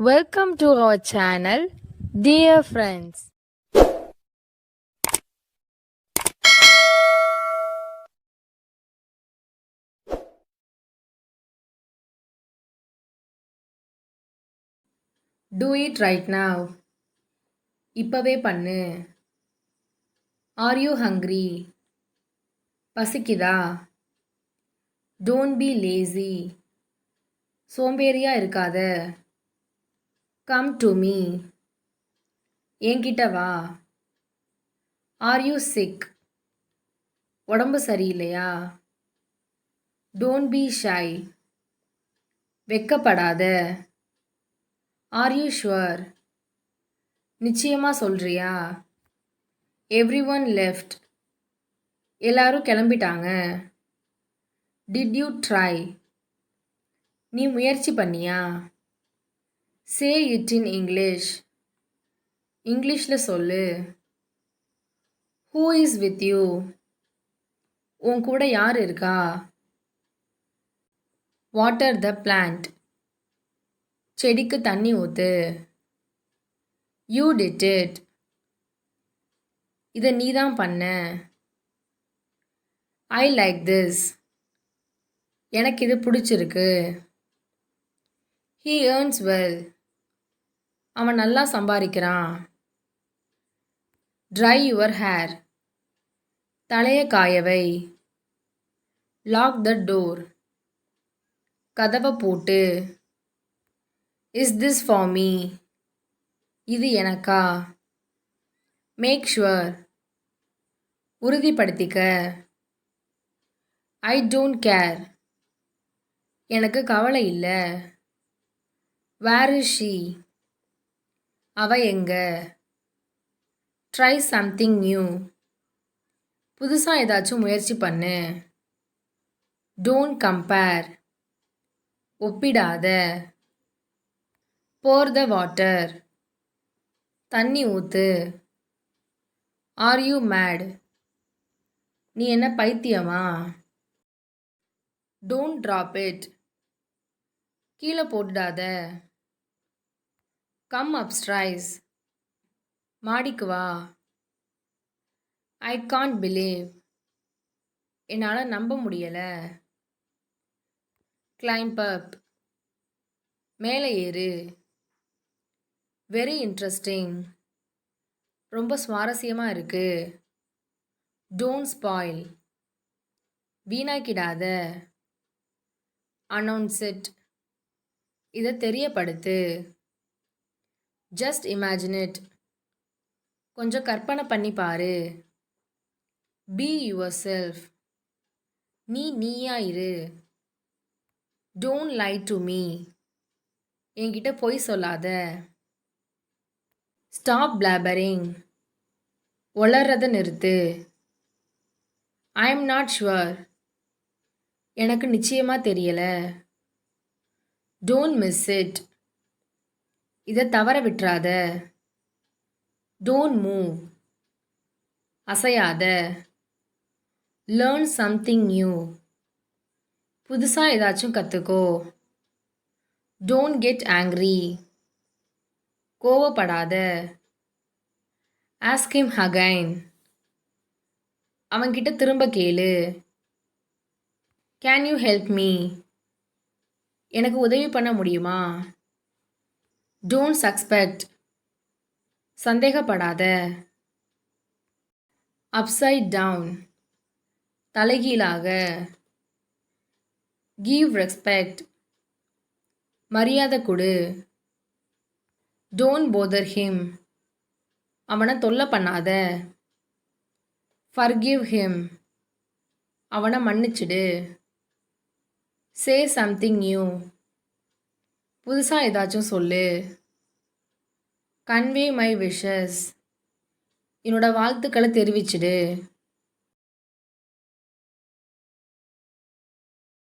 Welcome to our channel, dear friends. Do it right now. இப்பவே பண்ணு. Are you hungry? பசிக்குதா? Don't be lazy. சோம்பேறியா இருக்காத. Come to me. என்கிட்ட வா. Are you sick? உடம்பு சரியில்லையா? Don't be shy. வெக்கப்படாத. Are you sure? நிச்சயமா சொல்றியா? Everyone left. எல்லாரும் கிளம்பிட்டாங்க. Did you try? நீ முயற்சி பண்ணியா? Say it in English. இங்கிலீஷ்ல சொல்லு. Who is with you? உன் கூட யார் இருக்கா? Water the plant. செடிக்கு தண்ணி ஊத்து. You did it. இதை நீதான் பண்ண. I like this. எனக்கு இது பிடிச்சிருக்கு. He earns well. அவன் நல்லா சம்பாதிக்கிறான். Dry your hair. தலையை காயவை. Lock the door. கதவை பூட்டு. Is this for me? இது எனக்கா? Make sure. உறுதிப்படுத்திக்க. I don't care. எனக்கு கவலை இல்லை. Where is she? அவ எங்க? Try something new. புதுசா ஏதாச்சும் முயற்சி பண்ணு. Don't compare. ஒப்பிடாத. Pour the water. தண்ணி ஊத்து. Are you mad? நீ என்ன பைத்தியமா? Don't drop it. கீழே போட்டுடாத. Come upstairs. மாடிக்கு வா. I can't believe. என்னால் நம்ப முடியல. Climb up. மேலே ஏறு. Very interesting. ரொம்ப சுவாரஸ்யமா இருக்கு. Don't spoil. வீணாக்கிடாத. Announce it. இதை தெரியப்படுத்து. Just imagine it. கொஞ்சம் கற்பனை பண்ணி பாரு. Be yourself. நீ நீயா இரு. Don't lie to me. என்கிட்ட பொய் சொல்லாத. Stop blabbering. உளறத நிறுத்து. I am not sure. எனக்கு நிச்சயமா தெரியல. Don't miss it. இதை தவற விட்டுறாத. Don't move. அசையாத. Learn something new. புதுசா ஏதாச்சும் கற்றுக்கோ. Don't get angry. கோவப்படாத. Ask him again. அவன்கிட்ட திரும்ப கேளு. Can you help me? எனக்கு உதவி பண்ண முடியுமா? Don't suspect. சந்தேகப்படாத. Upside down. தலைகீழாக. Give respect. மரியாதை கொடு. Don't bother him. அவனை தொல்லை பண்ணாத. Forgive him. அவனை மன்னிச்சிடு. Say something new. புதுசா ஏதாச்சும் சொல்லு. Convey my wishes. என்னோட வாழ்த்துக்களை தெரிவிச்சிடு.